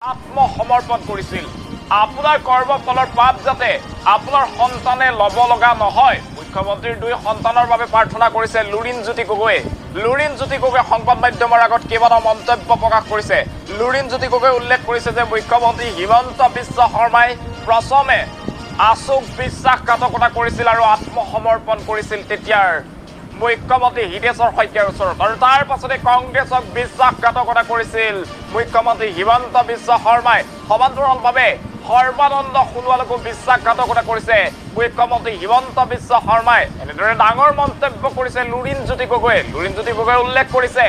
আত্মসমৰ্পণ কৰিছিল আপোনাৰ কৰ্মফলৰ পাপ যাতে আপোনাৰ সন্তানে লব লগা নহয় মুখ্যমন্ত্ৰীৰ দুই সন্তানৰ বাবে প্ৰাৰ্থনা কৰিছে লুৰিণজ্যোতি গগৈয়ে সংবাদ মাধ্যমৰ আগত কেইবাটাও মন্তব্য প্ৰকাশ কৰিছে লুৰিণজ্যোতি গগৈয়ে উল্লেখ কৰিছে যে মুখ্যমন্ত্ৰী হিমন্ত বিশ্ব শৰ্মাই প্ৰথমে আশোক বিশ্বাসঘাতকতা কৰিছিল আৰু আত্মসমৰ্পণ কৰিছিল তেতিয়াৰ মুখ্যমন্ত্ৰী হিতেশ্বৰ শইকীয়াৰ ওচৰত আৰু তাৰ পাছতে কংগ্ৰেছক বিশ্বাসঘাতকতা কৰিছিল মুখ্যমন্ত্ৰী হিমন্ত বিশ্ব শৰ্মাই সমান্তৰালভাৱে সৰ্বানন্দ সোণোৱালকো বিশ্বাসঘাতকতা কৰিছে মুখ্যমন্ত্ৰী হিমন্ত বিশ্ব শৰ্মাই এনেদৰে ডাঙৰ মন্তব্য কৰিছে লুৰিণজ্যোতি গগৈয়ে উল্লেখ কৰিছে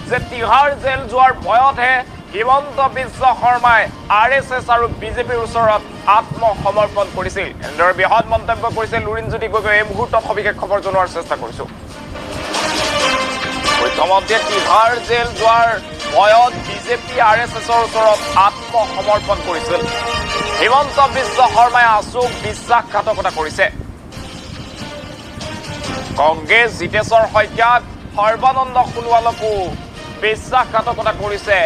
যে তিহাৰ জেল যোৱাৰ ভয়তহে হিমন্ত বিশ্ব শৰ্মাই RSS আৰু বিজেপিৰ ওচৰত আত্মসমৰ্পণ কৰিছিল এনেদৰে বৃহৎ মন্তব্য কৰিছে লুৰিণজ্যোতি গগৈয়ে এই মুহূৰ্তত সবিশেষ খবৰ জনোৱাৰ চেষ্টা কৰিছো মুখ্যমন্ত্ৰীয়ে তিহাৰ জেল যোৱাৰ ভয়ত বিজেপি RSSৰ ওচৰত আত্মসমৰ্পণ কৰিছিল হিমন্ত বিশ্ব শৰ্মাই আশোক বিশ্বাসঘাতকতা কৰিছে কংগ্ৰেছ হিতেশ্বৰ শইকীয়াক সৰ্বানন্দ সোণোৱালকো বিশ্বাসঘাতকতা কৰিছে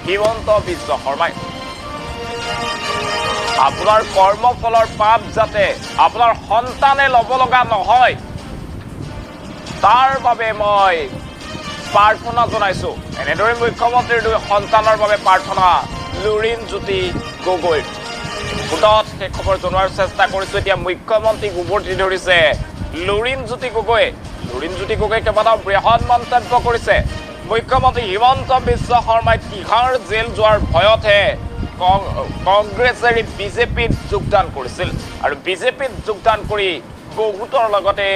হিমন্ত বিশ্ব শৰ্মাই আপোনাৰ কৰ্মফলৰ পাপ যাতে আপোনাৰ সন্তানে লব লগা নহয় তাৰ বাবে মই প্ৰাৰ্থনা জনাইছো এনেদৰে মুখ্যমন্ত্ৰীৰ দুই সন্তানৰ বাবে প্ৰাৰ্থনা লুৰিণজ্যোতি গগৈ পুতত সেই খবৰ জনোৱাৰ চেষ্টা কৰিছো এতিয়া মুখ্যমন্ত্ৰীক উভতি ধৰিছে লুৰিণজ্যোতি গগৈ কেইবাটাও বৃহৎ মন্তব্য কৰিছে মুখ্যমন্ত্ৰী হিমন্ত বিশ্ব শৰ্মাই তিহাৰ জেল যোৱাৰ ভয়তহে কংগ্ৰেছে বিজেপিত যোগদান কৰিছিল আৰু বিজেপিত যোগদান কৰি বহুতৰ লগতে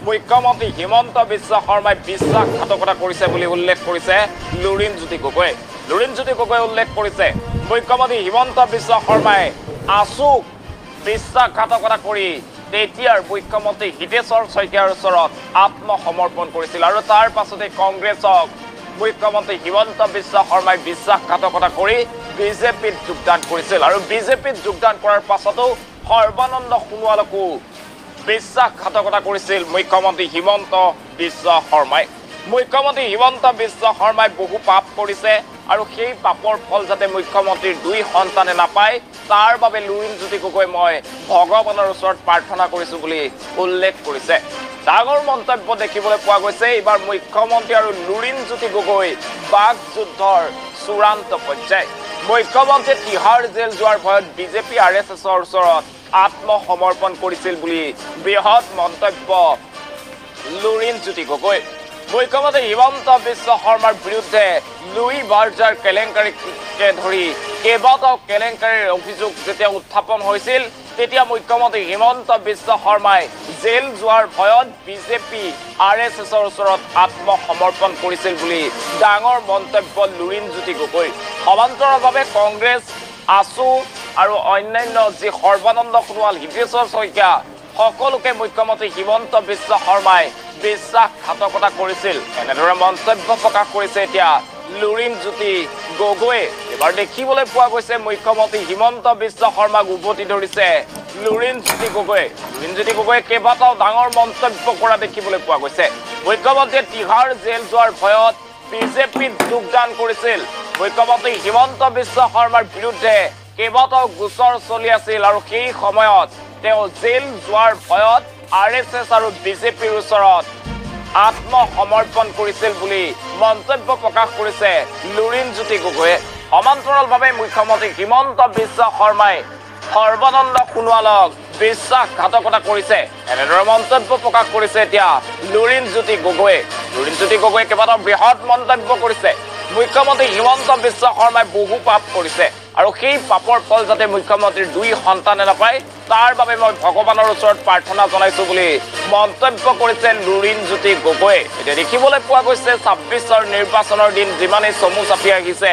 মুখ্যমন্ত্ৰী হিমন্ত বিশ্ব শৰ্মাই বিশ্বাসঘাতকতা কৰিছে বুলি উল্লেখ কৰিছে লুৰিণজ্যোতি গগৈয়ে উল্লেখ কৰিছে মুখ্যমন্ত্ৰী হিমন্ত বিশ্ব শৰ্মাই আশোক বিশ্বাসঘাতকতা কৰি তেতিয়াৰ মুখ্যমন্ত্ৰী হিতেশ্বৰ শইকীয়াৰ ওচৰত আত্মসমৰ্পণ কৰিছিল আৰু তাৰ পাছতে কংগ্ৰেছক মুখ্যমন্ত্ৰী হিমন্ত বিশ্ব শৰ্মাই বিশ্বাসঘাতকতা কৰি বিজেপিত যোগদান কৰিছিল আৰু বিজেপিত যোগদান কৰাৰ পাছতো সৰ্বানন্দ সোণোৱালকো বিশ্বাসঘাতকতা কৰিছিল মুখ্যমন্ত্ৰী হিমন্ত বিশ্ব শৰ্মাই বহু পাপ কৰিছে আৰু সেই পাপৰ ফল যাতে মুখ্যমন্ত্ৰীৰ দুই সন্তানে নাপায় তাৰ বাবে লুৰিণজ্যোতি গগৈ মই ভগৱানৰ ওচৰত প্ৰাৰ্থনা কৰিছো বুলি উল্লেখ কৰিছে ডাঙৰ মন্তব্য দেখিবলৈ পোৱা গৈছে এইবাৰ মুখ্যমন্ত্ৰী আৰু লুৰিণজ্যোতি গগৈ বাক যুদ্ধৰ চূড়ান্ত পৰ্যায় মুখ্যমন্ত্ৰীয়ে তিহাৰ জেল যোৱাৰ ভয়ত বিজেপি RSSৰ ওচৰত আত্মসমৰ্পণ কৰিছিল বুলি বৃহৎ মন্তব্য লুৰিণজ্যোতি গগৈ মুখ্যমন্ত্ৰী হিমন্ত বিশ্ব শৰ্মাৰ বিৰুদ্ধে লুই বাৰ্জাৰ কেলেংকাৰীকে ধৰি কেইবাটাও কেলেংকাৰীৰ অভিযোগ যেতিয়া উত্থাপন হৈছিল তেতিয়া মুখ্যমন্ত্ৰী হিমন্ত বিশ্ব শৰ্মাই জেল যোৱাৰ ভয়ত বিজেপি RSSৰ ওচৰত আত্মসমৰ্পণ কৰিছিল বুলি ডাঙৰ মন্তব্য লুৰিণজ্যোতি গগৈ সমান্তৰালভাৱে কংগ্ৰেছ আছু আৰু অন্যান্য যি সৰ্বানন্দ সোণোৱাল হিতেশ্বৰ শইকীয়া সকলোকে মুখ্যমন্ত্ৰী হিমন্ত বিশ্ব শৰ্মাই বিশ্বাসঘাতকতা কৰিছিল এনেদৰে মন্তব্য প্ৰকাশ কৰিছে এতিয়া লুৰিণজ্যোতি গগৈয়ে এবাৰ দেখিবলৈ পোৱা গৈছে মুখ্যমন্ত্ৰী হিমন্ত বিশ্ব শৰ্মাক উভতি ধৰিছে লুৰিণজ্যোতি গগৈয়ে কেইবাটাও ডাঙৰ মন্তব্য কৰা দেখিবলৈ পোৱা গৈছে মুখ্যমন্ত্ৰীয়ে তিহাৰ জেল যোৱাৰ ভয়ত বিজেপিত যোগদান কৰিছিল মুখ্যমন্ত্ৰী হিমন্ত বিশ্ব শৰ্মাৰ বিৰুদ্ধে কেইবাটাও গোচৰ চলি আছিল আৰু সেই সময়ত তেওঁ জেল যোৱাৰ ভয়ত RSS আৰু বিজেপিৰ ওচৰত আত্মসমৰ্পণ কৰিছিল বুলি মন্তব্য প্ৰকাশ কৰিছে লুৰিণজ্যোতি গগৈয়ে সমান্তৰালভাৱে মুখ্যমন্ত্ৰী হিমন্ত বিশ্ব শৰ্মাই সৰ্বানন্দ সোণোৱালক বিশ্বাসঘাতকতা কৰিছে এনেদৰে মন্তব্য প্ৰকাশ কৰিছে এতিয়া লুৰিণজ্যোতি গগৈয়ে কেইবাটাও বৃহৎ মন্তব্য কৰিছে মুখ্যমন্ত্ৰী হিমন্ত বিশ্ব শৰ্মাই বহু পাপ কৰিছে আৰু সেই পাপৰ ফল যাতে মুখ্যমন্ত্ৰীৰ দুই সন্তানে নাপায় তাৰ বাবে মই ভগৱানৰ ওচৰত প্ৰাৰ্থনা জনাইছো বুলি মন্তব্য কৰিছে লুৰিণজ্যোতি গগৈয়ে এতিয়া দেখিবলৈ পোৱা গৈছে 26ৰ নিৰ্বাচনৰ দিন যিমানেই চমু চাপি আহিছে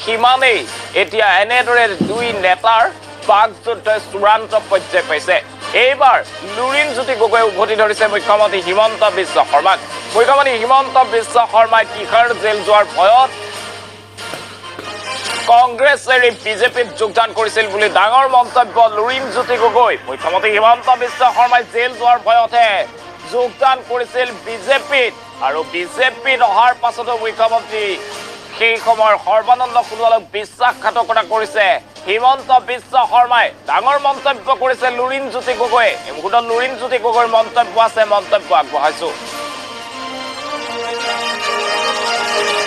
সিমানেই এতিয়া এনেদৰে দুই নেতাৰ বাক যুদ্ধই চূড়ান্ত পৰ্যায় পাইছে এইবাৰ লুৰিণজ্যোতি গগৈয়ে উভতি ধৰিছে মুখ্যমন্ত্ৰী হিমন্ত বিশ্ব শৰ্মাক শৰ্মাই তিহাৰ জেল যোৱাৰ ভয়ত কংগ্ৰেছ এৰি বিজেপিত যোগদান কৰিছিল বুলি ডাঙৰ মন্তব্য লুৰিণজ্যোতি গগৈ মুখ্যমন্ত্ৰী হিমন্ত বিশ্ব শৰ্মাই জেল যোৱাৰ ভয়তহে যোগদান কৰিছিল বিজেপিত আৰু বিজেপিত অহাৰ পাছতো মুখ্যমন্ত্ৰী সেই সময়ৰ সৰ্বানন্দ সোণোৱালক বিশ্বাসঘাতকতা কৰিছে হিমন্ত বিশ্ব শৰ্মাই। ডাঙৰ মন্তব্য কৰিছে লুৰিণজ্যোতি গগৈয়ে। এই মুহূৰ্তত লুৰিণজ্যোতি গগৈৰ মন্তব্য আছে, মন্তব্য আগবঢ়াইছো।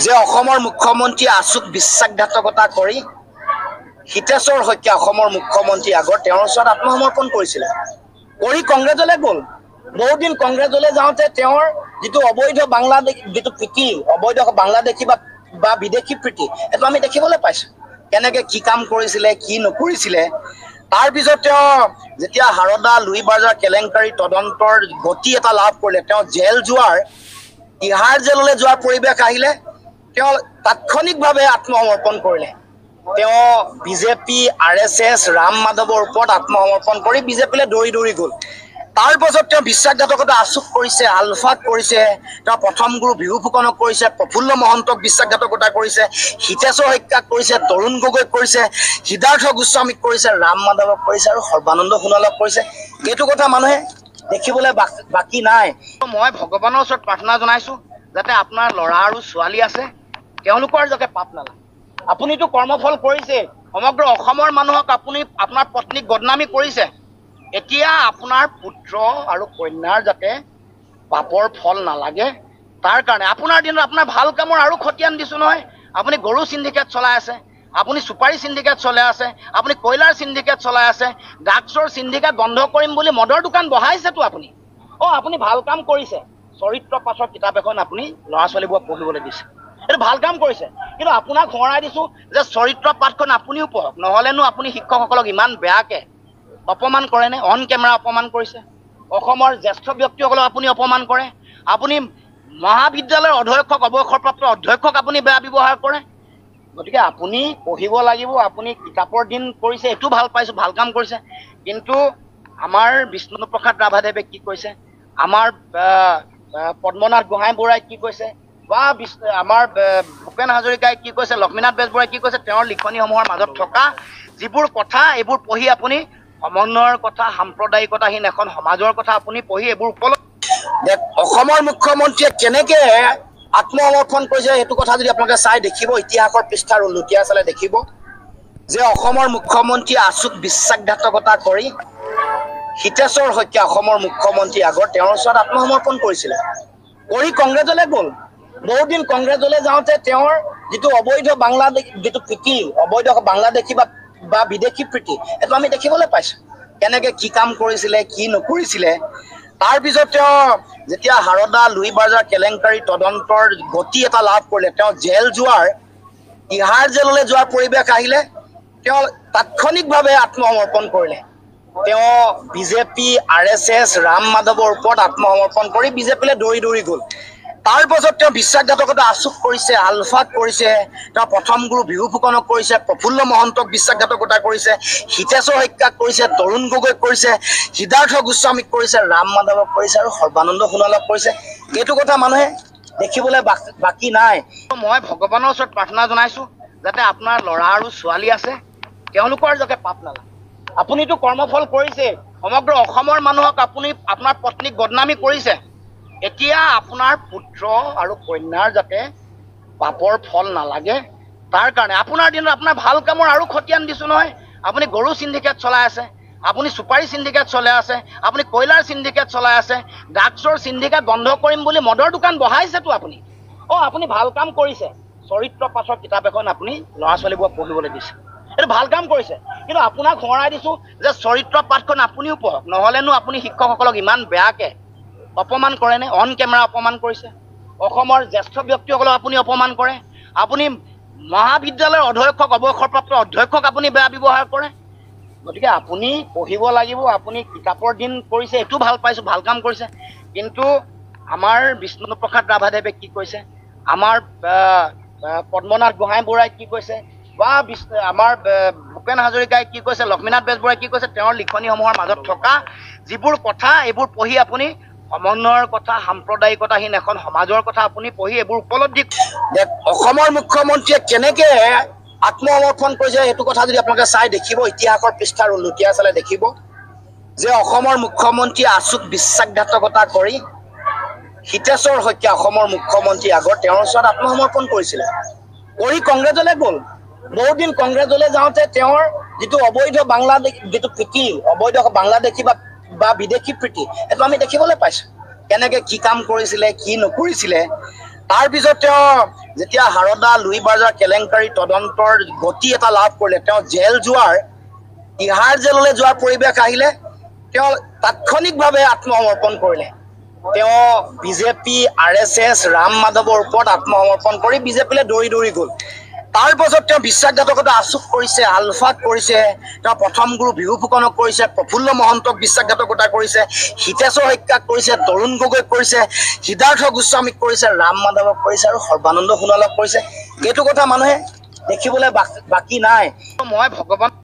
যে অসমৰ মুখ্যমন্ত্ৰী আচুক বিশ্বাসঘাতকতা কৰি হিতেশ্বৰ শইকীয়া অসমৰ মুখ্যমন্ত্ৰী আগৰ তেওঁৰ ওচৰত আত্মসমৰ্পণ কৰিছিলে, কৰি কংগ্ৰেছলৈ গ'ল। বহুদিন কংগ্ৰেছলৈ যাওঁতে তেওঁৰ যিটো অবৈধ বাংলাদেশ যিটো প্ৰীতি, অবৈধ বাংলাদেশী বা বিদেশী প্ৰীতি, এইটো আমি দেখিবলৈ পাইছোঁ। কেনেকৈ কি কাম কৰিছিলে, কি নকৰিছিলে। তাৰপিছত তেওঁ যেতিয়া হাৰদা লুই বাজাৰ কেলেংকাৰী তদন্তৰ গতি এটা লাভ কৰিলে, তেওঁ জেল যোৱাৰ, তিহাৰ জেললৈ যোৱাৰ পৰিৱেশ আহিলে, তেওঁ তাৎক্ষণিকভাৱে আত্মসমৰ্পণ কৰিলে। তেওঁ বিজেপি RSS ৰাম মাধৱৰ ওপৰত আত্মসমৰ্পণ কৰি বিজেপিলৈ দৌৰি দৌৰি গ'ল। তাৰ পাছত তেওঁ বিশ্বাসঘাতকতা আচুক কৰিছে, আলফাক কৰিছে, তেওঁ প্ৰথম গুৰু বিহু ফুকনক কৰিছে, প্ৰফুল্ল মহন্তক বিশ্বাসঘাতকতা কৰিছে, হিতেশ্বৰ শইকীয়াক কৰিছে, তৰুণ গগৈক কৰিছে, সিদ্ধাৰ্থ গোস্বামীক কৰিছে, ৰাম মাধৱক কৰিছে আৰু সৰ্বানন্দ সোণোৱালক কৰিছে। এইটো কথা মানুহে দেখিবলৈ বাকী নাই। মই ভগৱানৰ ওচৰত প্ৰাৰ্থনা জনাইছোঁ যাতে আপোনাৰ ল'ৰা আৰু ছোৱালী আছে, তেওঁলোকৰ যাতে পাপ নালাগে। আপুনিতো কৰ্মফল কৰিছে, সমগ্ৰ অসমৰ মানুহক আপুনি আপোনাৰ পত্নীক বদনামী কৰিছে। এতিয়া আপোনাৰ পুত্ৰ আৰু কন্যাৰ যাতে পাপৰ ফল নালাগে, তাৰ কাৰণে আপোনাৰ দিনত আপোনাৰ ভাল কামৰ আৰু খতিয়ান দিছোঁ নহয়। আপুনি গৰু চিণ্ডিকেট চলাই আছে, আপুনি চুপাৰী চিণ্ডিকেট চলাই আছে, আপুনি কয়লাৰ চিণ্ডিকেট চলাই আছে, ড্ৰাগছৰ চিণ্ডিকেট বন্ধ কৰিম বুলি মদৰ দোকান বহাইছেতো আপুনি। আপুনি ভাল কাম কৰিছে। চৰিত্ৰ পাঠৰ কিতাপ এখন আপুনি ল'ৰা ছোৱালীবোৰক পঢ়িবলৈ দিছে, এইটো ভাল কাম কৰিছে। কিন্তু আপোনাক সোঁৱৰাই দিছোঁ যে চৰিত্ৰ পাঠখন আপুনিও পঢ়ক, নহ'লেনো আপুনি শিক্ষকসকলক ইমান বেয়াকৈ অপমান কৰেনে? অন কেমেৰা অপমান কৰিছে। অসমৰ জ্যেষ্ঠ ব্যক্তিসকলক আপুনি অপমান কৰে। আপুনি মহাবিদ্যালয়ৰ অধ্যক্ষক, অৱসৰপ্ৰাপ্ত অধ্যক্ষক আপুনি বেয়া ব্যৱহাৰ কৰে। গতিকে আপুনি পঢ়িব লাগিব। আপুনি কিতাপৰ দিন কৰিছে, এইটো ভাল পাইছোঁ, ভাল কাম কৰিছে। কিন্তু আমাৰ বিষ্ণুপ্ৰসাদ ৰাভাদেৱে কি কৈছে, আমাৰ পদ্মনাথ গোহাঁই বৰাই কি কৈছে, বা আমাৰ ভূপেন হাজৰিকাই কি কৈছে, লক্ষ্মীনাথ বেজবৰুৱাই কি কৈছে, তেওঁৰ লিখনিসমূহৰ মাজত থকা যিবোৰ কথা, এইবোৰ পঢ়ি আপুনি সমন্বয়ৰ কথা, সাম্প্ৰদায়িকতাহীন এখন সমাজৰ কথা আপুনি পঢ়ি এইবোৰ অসমৰ মুখ্যমন্ত্ৰীয়ে কেনেকৈ আত্মসমৰ্পণ কৰিছে, সেইটো কথা যদি আপোনালোকে চাই দেখিব, ইতিহাসৰ পৃষ্ঠাৰ লুটিয়াই চালে দেখিব যে অসমৰ মুখ্যমন্ত্ৰীয়ে আচুক বিশ্বাসঘাতকতা কৰি হিতেশ্বৰ শইকীয়া অসমৰ মুখ্যমন্ত্ৰী আগৰ তেওঁৰ ওচৰত আত্মসমৰ্পণ কৰিছিলে, কৰি কংগ্ৰেছলৈ গ'ল। বহুদিন কংগ্ৰেছলৈ যাওঁতে তেওঁৰ যিটো অবৈধ বাংলাদেশ যিটো প্ৰীতি, অবৈধ বাংলাদেশী বা বিদেশী প্ৰীতি, এইটো আমি দেখিবলৈ পাইছোঁ। কেনেকৈ কি কাম কৰিছিলে, কি নকৰিছিলে। তাৰপিছত তেওঁ যেতিয়া হাৰদা লুই বাজাৰ কেলেংকাৰী তদন্তৰ গতি এটা লাভ কৰিলে, তেওঁ জেল যোৱাৰ, তিহাৰ জেললৈ যোৱাৰ পৰিৱেশ আহিলে, তেওঁ তাৎক্ষণিকভাৱে আত্মসমৰ্পণ কৰিলে। তেওঁ বিজেপি RSS ৰাম মাধৱৰ ওপৰত আত্মসমৰ্পণ কৰি বিজেপিলৈ দৌৰি দৌৰি গ'ল। তাৰ পাছত তেওঁ বিশ্বাসঘাতকতা আচুক কৰিছে, আলফাক কৰিছে, তেওঁ প্ৰথম গুৰু বিহু ফুকনক কৰিছে, প্ৰফুল্ল মহন্তক বিশ্বাসঘাতকতা কৰিছে, হিতেশ্বৰ শইকীয়াক কৰিছে, তৰুণ গগৈক কৰিছে, সিদ্ধাৰ্থ গোস্বামীক কৰিছে, ৰাম মাধৱক কৰিছে আৰু সৰ্বানন্দ সোণোৱালক কৰিছে। এইটো কথা মানুহে দেখিবলৈ বাকী নাই। মই ভগৱানৰ ওচৰত প্ৰাৰ্থনা জনাইছোঁ যাতে আপোনাৰ ল'ৰা আৰু ছোৱালী আছে, তেওঁলোকৰ যাতে পাপ নালাগে। আপুনিতো কৰ্মফল কৰিছে, সমগ্ৰ অসমৰ মানুহক আপুনি আপোনাৰ পত্নীক বদনামী কৰিছে। এতিয়া আপোনাৰ পুত্ৰ আৰু কন্যাৰ যাতে পাপৰ ফল নালাগে, তাৰ কাৰণে আপোনাৰ দিনত আপোনাৰ ভাল কামৰ আৰু খতিয়ান দিছোঁ নহয়। আপুনি গৰু চিণ্ডিকেট চলাই আছে, আপুনি চুপাৰী চিণ্ডিকেট চলাই আছে, আপুনি কয়লাৰ চিণ্ডিকেট চলাই আছে, ড্ৰাগছৰ চিণ্ডিকেট বন্ধ কৰিম বুলি মদৰ দোকান বহাইছেতো আপুনি। আপুনি ভাল কাম কৰিছে। চৰিত্ৰ পাঠৰ কিতাপ এখন আপুনি ল'ৰা ছোৱালীবোৰক পঢ়িবলৈ দিছে, এইটো ভাল কাম কৰিছে। কিন্তু আপোনাক সোঁৱৰাই দিছোঁ যে চৰিত্ৰ পাঠখন আপুনিও পঢ়ক, নহ'লেনো আপুনি শিক্ষকসকলক ইমান বেয়াকৈ অপমান কৰেনে? অন কেমেৰা অপমান কৰিছে। অসমৰ জ্যেষ্ঠ ব্যক্তিসকলক আপুনি অপমান কৰে। আপুনি মহাবিদ্যালয়ৰ অধ্যক্ষক, অৱসৰপ্ৰাপ্ত অধ্যক্ষক আপুনি বেয়া ব্যৱহাৰ কৰে। গতিকে আপুনি পঢ়িব লাগিব। আপুনি কিতাপৰ দিন কৰিছে, এইটো ভাল পাইছোঁ, ভাল কাম কৰিছে। কিন্তু আমাৰ বিষ্ণুপ্ৰসাদ ৰাভাদেৱে কি কৈছে, আমাৰ পদ্মনাথ গোহাঁই বৰাই কি কৈছে, বা আমাৰ ভূপেন হাজৰিকাই কি কৈছে, লক্ষ্মীনাথ বেজবৰুৱাই কি কৈছে, তেওঁৰ লিখনিসমূহৰ মাজত থকা যিবোৰ কথা, এইবোৰ পঢ়ি আপুনি সমন্বয়ৰ কথা, সাম্প্ৰদায়িকতাহীন এখন সমাজৰ কথা আপুনি পঢ়ি এইবোৰ উপলব্ধি। অসমৰ মুখ্যমন্ত্ৰীয়ে কেনেকৈ আত্মসমৰ্পণ কৰিছে, সেইটো কথা যদি আপোনালোকে চাই দেখিব, ইতিহাসৰ পৃষ্ঠাৰ লুটিয়াই চালে দেখিব যে অসমৰ মুখ্যমন্ত্ৰীয়ে আচুক বিশ্বাসঘাতকতা কৰি হিতেশ্বৰ শইকীয়া অসমৰ মুখ্যমন্ত্ৰী আগৰ তেওঁৰ ওচৰত আত্মসমৰ্পণ কৰিছিলে, কৰি কংগ্ৰেছলৈ গ'ল। বহুদিন কংগ্ৰেছলৈ যাওঁতে তেওঁৰ যিটো অবৈধ বাংলাদেশ যিটো প্ৰীতি, অবৈধ বাংলাদেশী বা বিদেশী প্ৰীতি, সেইটো আমি দেখিবলৈ পাইছোঁ। কেনেকৈ কি কাম কৰিছিলে, কি নকৰিছিলে। তাৰপিছত তেওঁ যেতিয়া হাৰদা লুই বাজাৰ কেলেংকাৰী তদন্তৰ গতি এটা লাভ কৰিলে, তেওঁ জেল যোৱাৰ, তিহাৰ জেললৈ যোৱাৰ পৰিৱেশ আহিলে, তেওঁ তাৎক্ষণিকভাৱে আত্মসমৰ্পণ কৰিলে। তেওঁ বিজেপি, RSS, ৰাম মাধৱৰ ওপৰত আত্মসমৰ্পণ কৰি বিজেপিলৈ দৌৰি গ'ল। তাৰ পাছত তেওঁ বিশ্বাসঘাতকতা আচুক কৰিছে, আলফাক কৰিছে, তেওঁ প্ৰথম গুৰু বিহু ফুকনক কৰিছে, প্ৰফুল্ল মহন্তক বিশ্বাসঘাতকতা কৰিছে, হিতেশ্বৰ শইকীয়াক কৰিছে, তৰুণ গগৈক কৰিছে, সিদ্ধাৰ্থ গোস্বামীক কৰিছে, ৰাম মাধৱক কৰিছে আৰু সৰ্বানন্দ সোণোৱালক কৰিছে। এইটো কথা মানুহে দেখিবলৈ বাকী নাই। মই ভগৱান